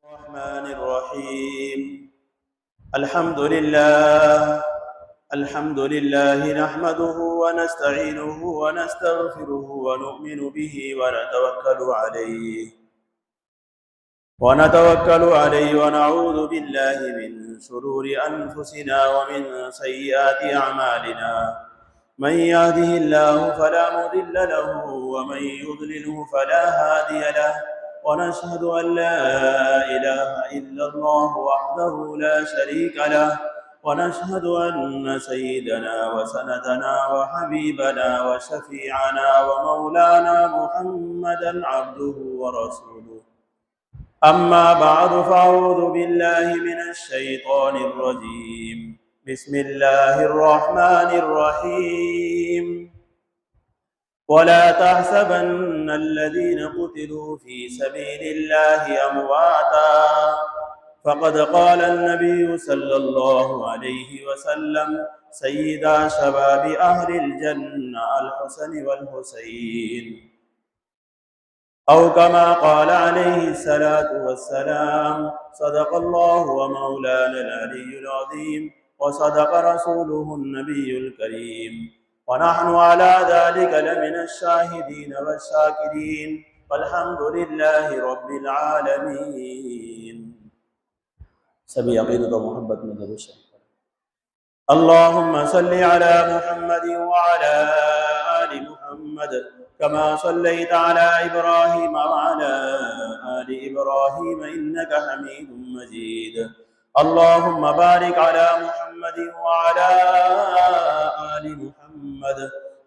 रहमानिर्रहीम। अल्हम्दुलिल्लाह नहमदुहु व नस्तईनुहु व नस्तगफिरुहु व नु'मिनु बिही व नतवक्कलु अलैहि व नऊज़ु बिल्लाहि मिन शुरूरि अनफुसिना व मिन सय्यिआति अअमालिना। मन यहदिहिल्लाहु फला मुदिल्ल लहु व मन युद्लिलहु फला हादिय लहु व नशहदु अन ला इलाहा इल्लल्लाह वहदहु ला शरीका लहु व नशहदु अन्न सय्यिदना व सनदना व हबीबना व शफीअना व मौलाना मुहम्मदन अब्दुहु व रसूलुहु। अम्मा बअद फ़अऊज़ु बिल्लाहि मिनश शैतानिर रजीम। बिस्मिल्लाहिर रहमानिर रहीम। वला तहसबन्नल्लज़ीना क़ुतिलू फ़ी सबीलिल्लाहि अमवाता फ़क़द क़ालन नबिय्यु सल्लल्लाहु अलैहि वसल्लम सय्यिदा शबाबि अहलिल जन्नह अल हसन वल हुसैन औ कमा क़ाल अलैहिस्सलातु वस्सलाम। सदक़ल्लाहु व मौलानल अलियुल अज़ीम व सदक़ रसूलुहुन नबियुल करीम व नहनु अला ज़ालिका लमिनश शाहिदीन वश्शाकिरीन वल्हम्दुलिल्लाहि रब्बिल आलमीन। सभी अक़ीदत व मोहब्बत में ज़रूर शरीक। अल्लाहुम्मा सल्लि अला मुहम्मद व अला आलि मुहम्मद कमा सल्लैता अला इब्राहीम व अला आलि इब्राहीम इन्नका हमीदुम मजीद। अल्लाहुम्मा बारिक अला मुहम्मद व अला आलि मुहम्मद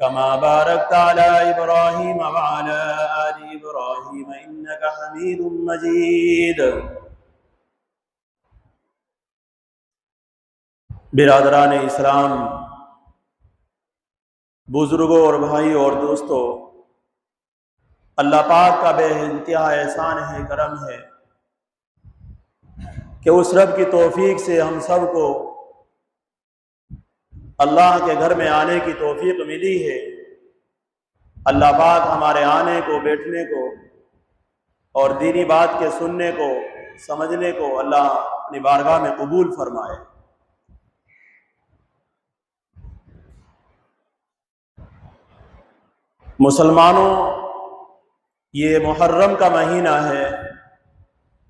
कमा बारकता अला इब्राहीम व अला आलि इब्राहीम इन्नका हमीदुम मजीद। बिरादरान इस्लाम, बुजुर्गों और भाइयों और दोस्तों, अल्लाह पाक का बेइंतहा एहसान है, करम है कि उस रब की तौफीक से हम सब को अल्लाह के घर में आने की तौफीक मिली है। अल्लाह पाक हमारे आने को, बैठने को और दीनी बात के सुनने को, समझने को अल्लाह अपनी बारगाह में कबूल फरमाए। मुसलमानों, ये मुहर्रम का महीना है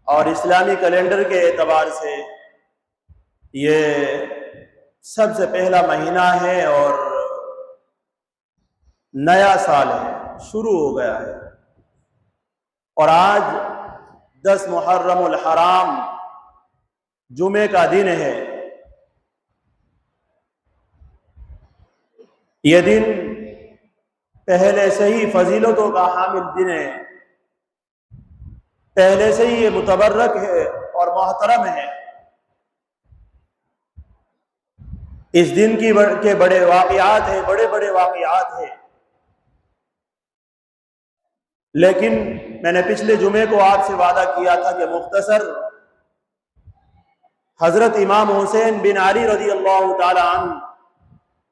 और इस्लामी कैलेंडर के एतबार से ये सबसे पहला महीना है और नया साल है, शुरू हो गया है। और आज 10 मुहर्रमुल हराम जुमे का दिन है। ये दिन पहले से ही फजीलतों का हामिल दिन है, पहले से ही ये मुतबर्रक है और मोहतरम है। इस दिन के बड़े वाक़ियात हैं, बड़े बड़े वाक़ियात हैं। लेकिन मैंने पिछले जुमे को आपसे वादा किया था कि मुख्तसर हजरत इमाम हुसैन बिन अली रज़ी अल्लाह ताला अन्हु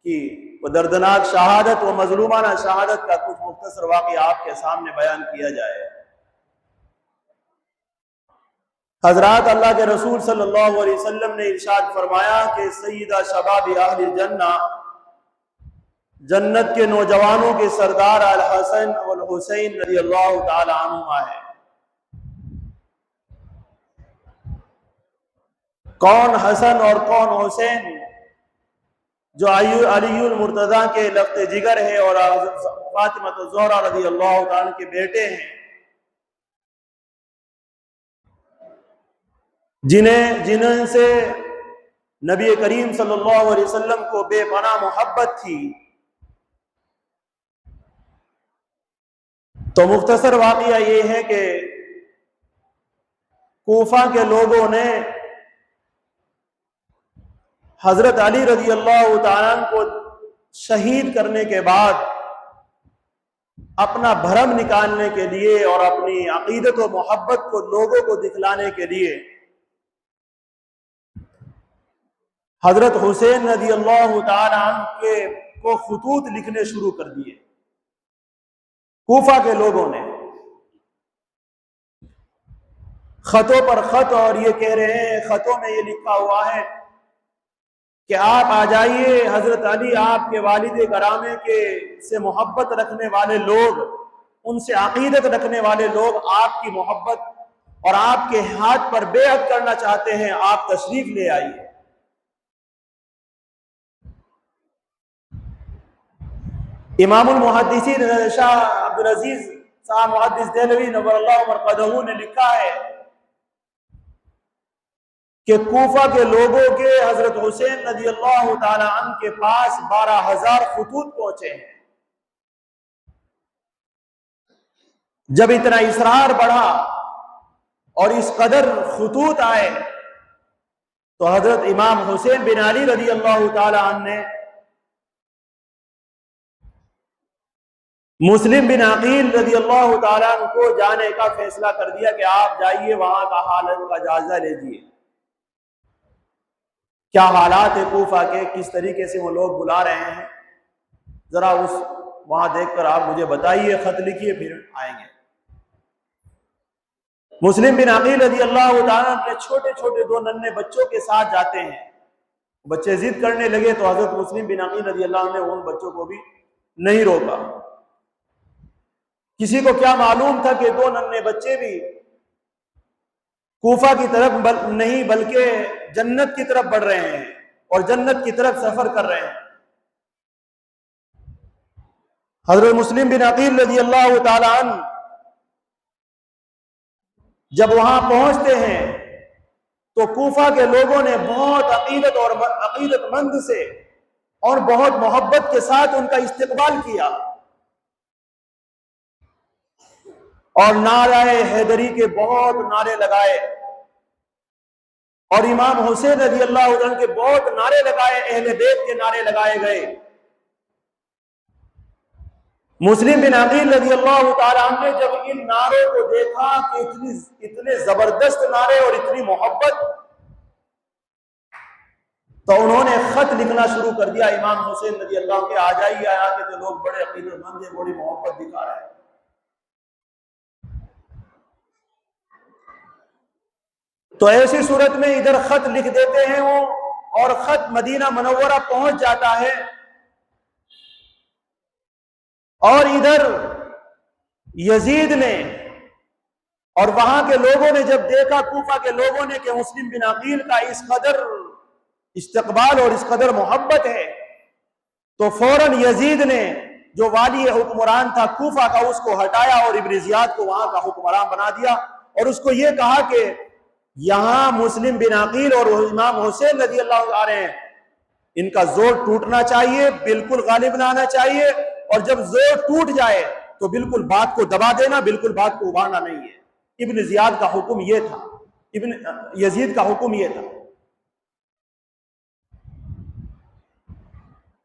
की वो दर्दनाक शहादत व मजलूमाना शहादत का कुछ मुख्तसर वाक़या आपके सामने बयान किया जाए। हजरत अल्लाह के रसूल सल्लल्लाहु अलैहि वसल्लम ने इरशाद फरमाया कि सय्यिदा शबाबि अहलिल जन्नह, जन्नत के नौजवानों के सरदार अल हसन वल हुसैन रज़ियल्लाहु ताला अन्हुमा है। कौन हसन और कौन हुसैन? जो अलीयुल मुर्तज़ा के लफ्ते जिगर है और फातिमा ज़हरा रज़ियल्लाहु ताला के बेटे हैं, जिनसे नबी करीम सल्लल्लाहु अलैहि वसल्लम को बेपनाह मोहब्बत थी। तो मुख्तसर वाक़या ये है कि कूफा के लोगों ने हजरत अली रज़ी अल्लाह ताला को शहीद करने के बाद अपना भरम निकालने के लिए और अपनी अकीदत व मोहब्बत को लोगों को दिखलाने के लिए हजरत हुसैन रज़ी अल्लाह ताला के को खुतूत लिखने शुरू कर दिए। कूफा के लोगों ने खतों पर खत, और ये कह रहे हैं खतों में ये लिखा हुआ है कि आप आ जाइए, हजरत अली आपके वालिद करामे के से मोहब्बत रखने वाले लोग, उनसे अकीदत रखने वाले लोग आपकी मोहब्बत और आपके हाथ पर बेअत करना चाहते हैं, आप तशरीफ ले आइए। इमामुल मुहद्दिसीन शाह अब्दुल अजीज साहब मुहद्दिस देहलवी नव्वरअल्लाहु मरक़दहू ने लिखा है कि कूफा के लोगों के हजरत हुसैन रज़ियल्लाहु ताला अन्हु के पास 12,000 खुतूत पहुंचे हैं। जब इतना इसरार बढ़ा और इस कदर खुतूत आए तो हजरत इमाम हुसैन बिन अली रज़ियल्लाहु ताला अन्हु ने मुस्लिम बिन अकील रज़ियल्लाहु ताला अन्हु को जाने का फैसला कर दिया कि आप जाइए, वहां का हालत का जायजा लीजिए, क्या हालात है कूफा के, किस तरीके से वो लोग बुला रहे हैं, जरा उस वहां देखकर आप मुझे बताइए, खत लिखिए, फिर आएंगे। मुस्लिम बिन अकील रज़ियल्लाहु ताला अपने छोटे छोटे 2 नन्हे बच्चों के साथ जाते हैं। बच्चे जिद करने लगे तो हजरत मुस्लिम बिन अकील रज़ियल्लाहु ने उन बच्चों को भी नहीं रोका। किसी को क्या मालूम था कि 2 नन्हे बच्चे भी कूफा की तरफ नहीं बल्कि जन्नत की तरफ बढ़ रहे हैं और जन्नत की तरफ सफर कर रहे हैं। हजरत मुस्लिम बिन अकील रज़ियल्लाहु ताला अन्हु जब वहां पहुंचते हैं तो कूफा के लोगों ने बहुत अकीदत और अकीदतमंद से और बहुत मोहब्बत के साथ उनका इस्तकबाल किया और नारे हैदरी के बहुत नारे लगाए और इमाम हुसैन रज़ियल्लाहु अन्हु के बहुत नारे लगाए, अहले बैत के नारे लगाए गए। मुस्लिम बिन अकील रज़ियल्लाहु ताला अन्हु ने जब इन नारों को देखा कि इतने जबरदस्त नारे और इतनी मोहब्बत, तो उन्होंने खत लिखना शुरू कर दिया इमाम हुसैन रज़ियल्लाहु के, आ जाइए, आया के तो लोग बड़े अकीदतमंद हैं, बड़ी मोहब्बत दिखा रहे हैं। तो ऐसी सूरत में इधर खत लिख देते हैं वो, और खत मदीना मुनव्वरा पहुंच जाता है, और इधर यजीद ने और वहां के लोगों ने जब देखा, कूफा के लोगों ने, कि मुस्लिम बिन अकील का इस कदर इस्तकबाल और इस कदर मोहब्बत है, तो फौरन यजीद ने जो वाली हुक्मरान था कूफा का, उसको हटाया और इब्न जियाद को वहां का हुक्मरान बना दिया और उसको यह कहा कि यहां मुस्लिम बिन अकील और इमाम हुसैन रज़ियल्लाहु आ रहे हैं, इनका जोर टूटना चाहिए, बिल्कुल गालिब ना आना चाहिए, और जब जोर टूट जाए तो बिल्कुल बात को दबा देना, बिल्कुल बात को उबारना नहीं है। इब्न जियाद का हुक्म यह था, इब्न यजीद का हुक्म यह था।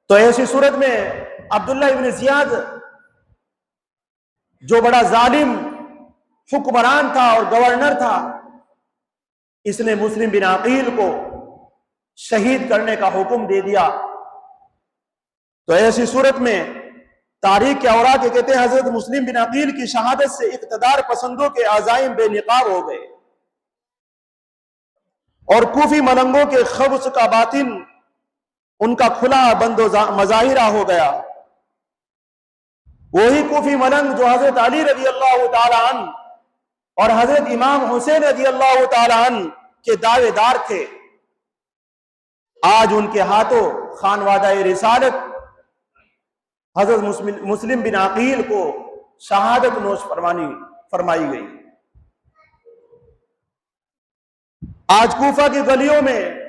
तो ऐसी सूरत में अब्दुल्ला इब्न जियाद, जो बड़ा जालिम हुक्मरान था और गवर्नर था, इसने मुस्लिम बिन अकील को शहीद करने का हुक्म दे दिया। तो ऐसी सूरत में तारीख के औराक कहते हैं हजरत मुस्लिम बिन अकील की शहादत से इक़्तिदार पसंदों के अज़ाइम बेनिकाब हो गए और कूफी मलंगों के खब्स का बातिन उनका खुला बंदो मज़ाहिरा हो गया। वही कूफी मलंग जो हजरत अली रज़ियल्लाहु ताला अन्हु और हजरत इमाम हुसैन रज़ियल्लाहु ताला अन्हु के दावेदार थे, आज उनके हाथों खानवादा रिसालत हजरत मुस्लिम बिन अकील को शहादत नोश फरमाई गई। आज कूफा की गलियों में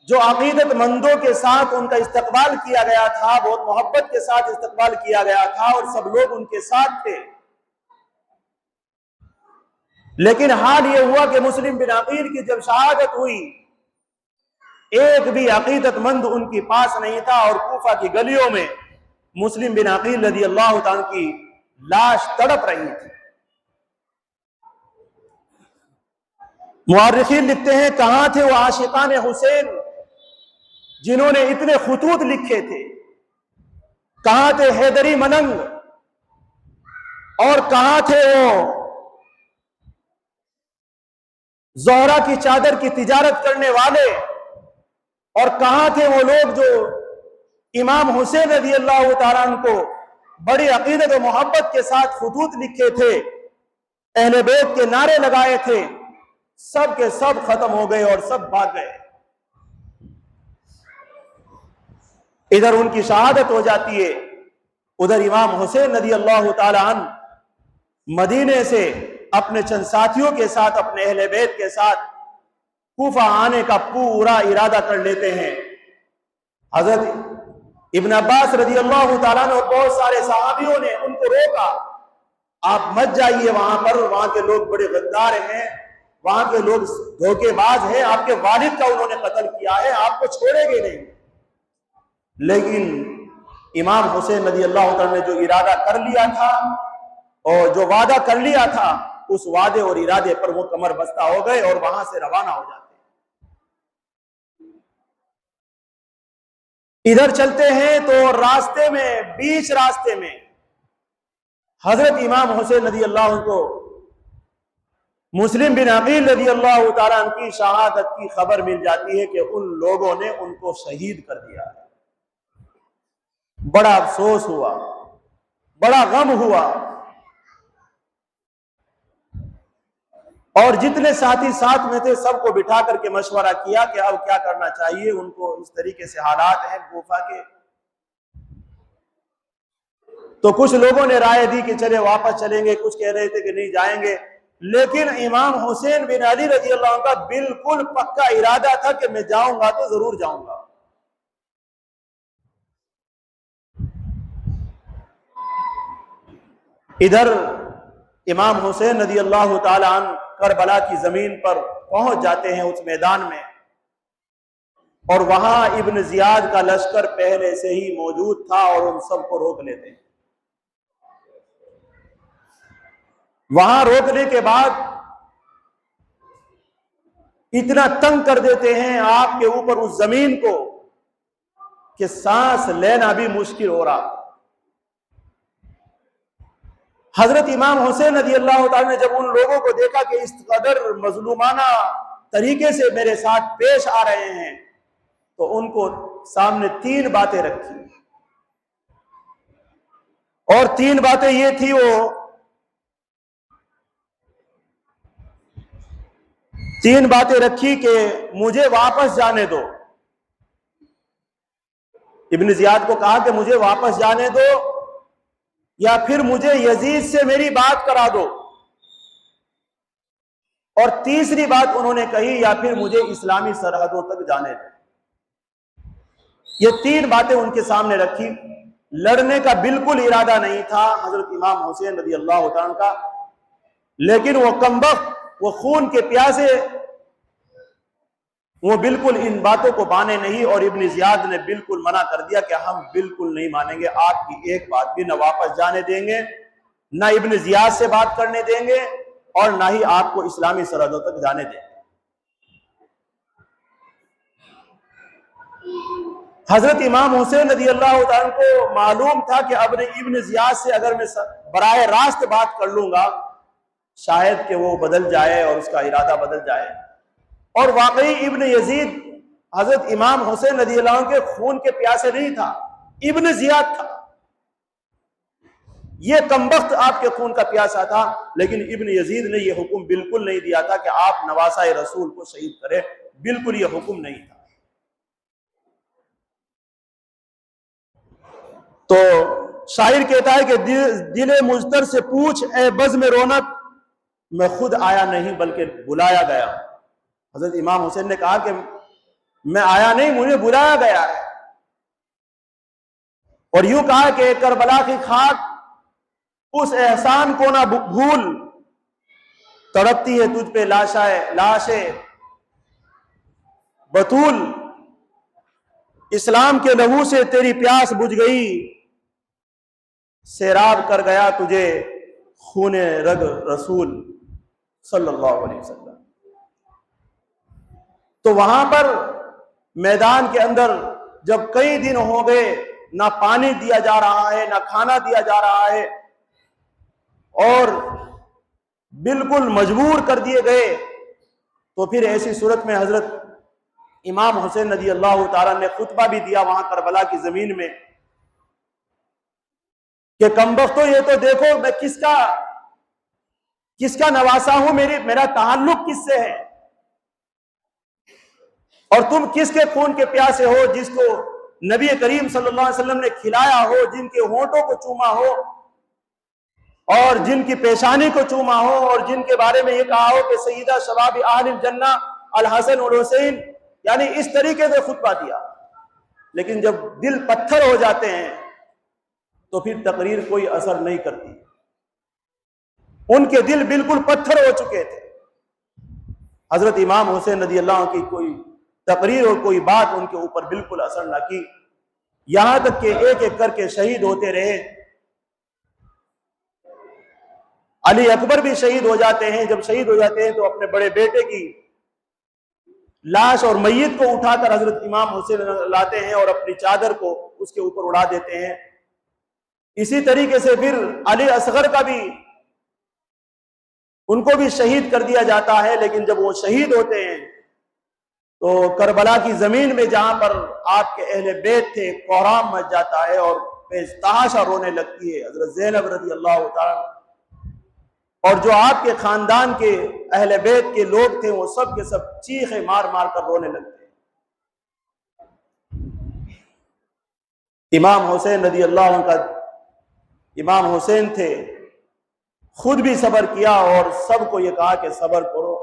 जो अकीदतमंदों के साथ उनका इस्तकबाल किया गया था, बहुत मोहब्बत के साथ इस्तकबाल किया गया था और सब लोग उनके साथ थे, लेकिन हाल यह हुआ कि मुस्लिम बिन अकील की जब शहादत हुई, एक भी अकीदतमंद उनके पास नहीं था और कूफा की गलियों में मुस्लिम बिन अकील रज़ियल्लाहु ताला की लाश तड़प रही थी। मुअर्रिखीन लिखते हैं, कहां थे वो आशिकान हुसैन जिन्होंने इतने खुतूत लिखे थे, कहां थे हैदरी मलंग और कहां थे वो ज़ोहरा की चादर की तिजारत करने वाले। और कहां थे वो लोग जो इमाम हुसैन रज़ी अल्लाह तआला अन्हु को बड़ी अकीदत और मोहब्बत के साथ खुतूत लिखे थे, अहले बैत के नारे लगाए थे, सब के सब खत्म हो गए और सब भाग गए। इधर उनकी शहादत हो जाती है, उधर इमाम हुसैन रज़ी अल्लाह तआला अन्हु मदीने से अपने चंद साथियों के साथ, अपने अहले बैत के साथ कूफा आने का पूरा इरादा कर लेते हैं। हजरत इब्न अब्बास रज़ी अल्लाह तआला अन्हु और बहुत सारे सहाबियों ने उनको रोका, आप मत जाइए वहां पर, वहां के लोग बड़े गद्दार हैं, वहां के लोग धोखेबाज हैं, आपके वालिद का उन्होंने कत्ल किया है, आपको छोड़ेंगे नहीं। लेकिन इमाम हुसैन रज़ी अल्लाह तआला ने जो इरादा कर लिया था और जो वादा कर लिया था, उस वादे और इरादे पर वो कमर बस्ता हो गए और वहां से रवाना हो जाते। इधर चलते हैं तो रास्ते में, बीच रास्ते में हजरत इमाम हुसैन रज़ी अल्लाह अन्हु को मुस्लिम बिन अकील रज़ी अल्लाह तआला अन्हु की शहादत की खबर मिल जाती है कि उन लोगों ने उनको शहीद कर दिया है। बड़ा अफसोस हुआ, बड़ा गम हुआ, और जितने साथी साथ में थे सबको बिठा करके मशवरा किया कि अब क्या करना चाहिए। उनको इस तरीके से हालात हैं गुफा के, तो कुछ लोगों ने राय दी कि चले वापस चलेंगे, कुछ कह रहे थे कि नहीं जाएंगे। लेकिन इमाम हुसैन बिन अली रज़ी अल्लाह अन्हु का बिल्कुल पक्का इरादा था कि मैं जाऊंगा तो जरूर जाऊंगा। इधर इमाम हुसैन रज़ी अल्लाह तआला अन्हु करबला की जमीन पर पहुंच जाते हैं, उस मैदान में, और वहां इब्न जियाद का लश्कर पहले से ही मौजूद था और उन सबको रोक लेते हैं। वहां रोकने के बाद इतना तंग कर देते हैं आपके ऊपर उस जमीन को कि सांस लेना भी मुश्किल हो रहा। हजरत इमाम हुसैन रज़ी अल्लाह तआला ने जब उन लोगों को देखा कि इस कदर मजलूमाना तरीके से मेरे साथ पेश आ रहे हैं, तो उनको सामने तीन बातें रखी, और तीन बातें ये थी, वो तीन बातें रखी कि मुझे वापस जाने दो। इब्न जियाद को कहा कि मुझे वापस जाने दो, या फिर मुझे यजीद से मेरी बात करा दो, और तीसरी बात उन्होंने कही, या फिर मुझे इस्लामी सरहदों तक जाने दो। ये तीन बातें उनके सामने रखी। लड़ने का बिल्कुल इरादा नहीं था हजरत इमाम हुसैन रज़ी अल्लाह तआला का, लेकिन वो कमबख्त, वो खून के प्यासे, वो बिल्कुल इन बातों को माने नहीं। और इब्न जियाद ने बिल्कुल मना कर दिया कि हम बिल्कुल नहीं मानेंगे आपकी एक बात भी, न वापस जाने देंगे, न इब्न जियाद से बात करने देंगे, और ना ही आपको इस्लामी सरहदों तक जाने देंगे। हजरत इमाम हुसैन रज़ी अल्लाह तआला को मालूम था कि अब इब्न जियाद से अगर मैं बराह रास्त बात कर लूंगा, शायद कि वो बदल जाए और उसका इरादा बदल जाए। और वाकई इब्न यजीद हजरत इमाम हुसैन रज़ी अल्लाह के खून के प्यासे नहीं था, इब्न जियाद था। ये कमबख्त आपके खून का प्यासा था, लेकिन इब्न यजीद ने यह हुक्म बिल्कुल नहीं दिया था कि आप नवासा रसूल को शहीद करें, बिल्कुल यह हुक्म नहीं था। तो शायर कहता है कि दिले मुजतर से पूछ ए बज़्म रौनक, मैं खुद आया नहीं बल्कि बुलाया गया। हजरत इमाम हुसैन ने कहा कि मैं आया नहीं, मुझे बुलाया गया है। और यूं कहा कि करबला की खाक उस एहसान को ना भूल, तड़पती है तुझ पे लाशे बतूल, इस्लाम के लहू से तेरी प्यास बुझ गई, सैराब कर गया तुझे खूने रग रसूल सल्लल्लाहु अलैहि वसल्लम। तो वहां पर मैदान के अंदर जब कई दिन हो गए, ना पानी दिया जा रहा है, ना खाना दिया जा रहा है, और बिल्कुल मजबूर कर दिए गए, तो फिर ऐसी सूरत में हजरत इमाम हुसैन रज़ी अल्लाह ताला ने खुतबा भी दिया वहां करबला की जमीन में कि कमबख्तो, ये तो देखो मैं किसका नवासा हूं, मेरा ताल्लुक किससे है, और तुम किसके खून के प्यासे हो, जिसको नबी करीम सल्लल्लाहु अलैहि वसल्लम ने खिलाया हो, जिनके होंठों को चूमा हो और जिनकी पेशानी को चूमा हो, और जिनके बारे में ये कहा हो कि सईदा शबाब अहलिल जन्ना अल हसन और हुसैन, यानी इस तरीके से खुतबा दिया। लेकिन जब दिल पत्थर हो जाते हैं तो फिर तकरीर कोई असर नहीं करती। उनके दिल बिल्कुल पत्थर हो चुके थे। हजरत इमाम हुसैन रज़ी अल्लाह की कोई तकरीर और कोई बात उनके ऊपर बिल्कुल असर न की, यहां तक कि एक एक करके शहीद होते रहे। अली अकबर भी शहीद हो जाते हैं। जब शहीद हो जाते हैं तो अपने बड़े बेटे की लाश और मैयत को उठाकर हजरत इमाम हुसैन लाते हैं और अपनी चादर को उसके ऊपर उड़ा देते हैं। इसी तरीके से फिर अली असगर का भी, उनको भी शहीद कर दिया जाता है। लेकिन जब वो शहीद होते हैं तो करबला की जमीन में जहां पर आपके अहले बैत थे, कोहराम मच जाता है और बेतहाशा रोने लगती है हजरत ज़ैनब रज़ी अल्लाह ताला, और जो आपके खानदान के अहले बैत के लोग थे वो सब के सब चीखे मार मार कर रोने लगते हैं। इमाम हुसैन रज़ी अल्लाह का, इमाम हुसैन थे, खुद भी सब्र किया और सबको ये कहा कि सब्र करो,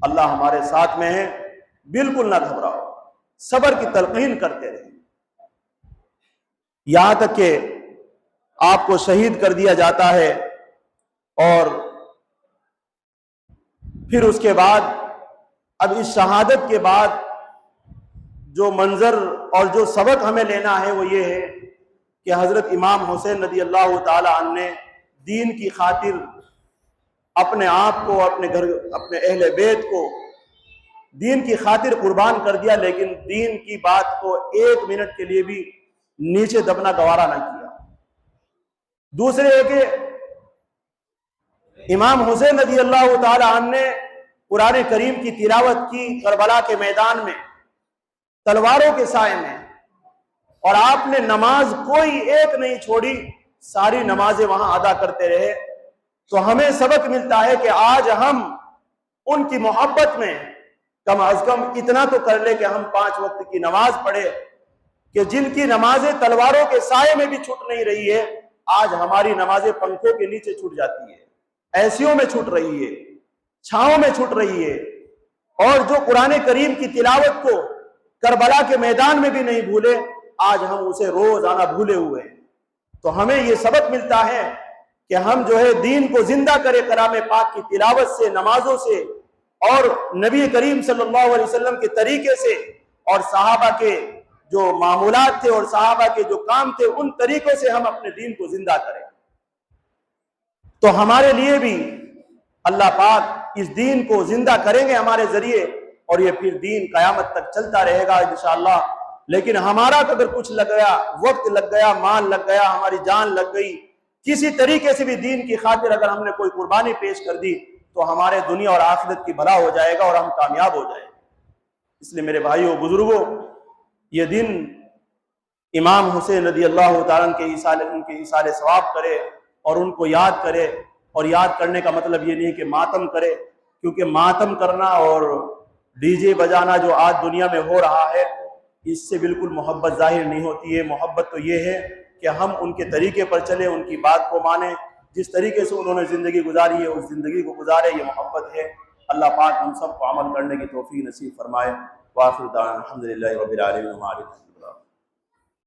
अल्लाह हमारे साथ में है, बिल्कुल ना घबराओ, सब्र की तलकीन करते रहे। यहां तक कि आपको शहीद कर दिया जाता है। और फिर उसके बाद, अब इस शहादत के बाद जो मंजर और जो सबक हमें लेना है वो ये है कि हजरत इमाम हुसैन रज़ी अल्लाह ताला अन्हु ने दीन की खातिर अपने आप को, अपने घर, अपने अहले बैत को दीन की खातिर कुर्बान कर दिया, लेकिन दीन की बात को एक मिनट के लिए भी नीचे दबना गवारा न किया। दूसरे है कि इमाम हुसैन रज़ी अल्लाह ताला अन्हु ने कुरान करीम की तिलावत की करबला के मैदान में तलवारों के साए में, और आपने नमाज कोई एक नहीं छोड़ी, सारी नमाजें वहां अदा करते रहे। तो हमें सबक मिलता है कि आज हम उनकी मोहब्बत में कम अज कम इतना तो कर ले कि हम 5 वक्त की नमाज पढ़े, कि जिनकी नमाजें तलवारों के साए में भी छूट नहीं रही है, आज हमारी नमाजें पंखों के नीचे छूट जाती है, ऐसियों में छूट रही है, छांव में छूट रही है। और जो कुरान करीम की तिलावत को करबला के मैदान में भी नहीं भूले, आज हम उसे रोजाना भूले हुए हैं। तो हमें यह सबक मिलता है कि हम जो है दीन को जिंदा करें कलाम पाक की तिलावत से, नमाजों से, और नबी करीम सल्लल्लाहु अलैहि वसल्लम के तरीके से, और सहाबा के जो मामूलात थे और सहाबा के जो काम थे, उन तरीकों से हम अपने दीन को जिंदा करें। तो हमारे लिए भी अल्लाह पाक इस दीन को जिंदा करेंगे हमारे जरिए, और ये फिर दीन कयामत तक चलता रहेगा इंशाअल्लाह। लेकिन हमारा अगर कुछ लग गया, वक्त लग गया, माल लग गया, हमारी जान लग गई, किसी तरीके से भी दीन की खातिर अगर हमने कोई कुर्बानी पेश कर दी, तो हमारे दुनिया और आखिरत की भला हो जाएगा और हम कामयाब हो जाएंगे। इसलिए मेरे भाइयों बुजुर्गों, ये दिन इमाम हुसैन रज़ी अल्लाह ताला उनके इसाले सवाब करे और उनको याद करे। और याद करने का मतलब ये नहीं कि मातम करे, क्योंकि मातम करना और डीजे बजाना जो आज दुनिया में हो रहा है, इससे बिल्कुल मोहब्बत जाहिर नहीं होती है। मोहब्बत तो ये है कि हम उनके तरीके पर चले, उनकी बात को माने, जिस तरीके से उन्होंने ज़िंदगी गुजारी है उस ज़िंदगी को गुजारे, ये मोहब्बत है। अल्लाह पाक हम सबको अमल करने की तौफीक नसीब फरमाए। वाखिर दाअवाना अल्हम्दुलिल्लाहि रब्बिल आलमीन।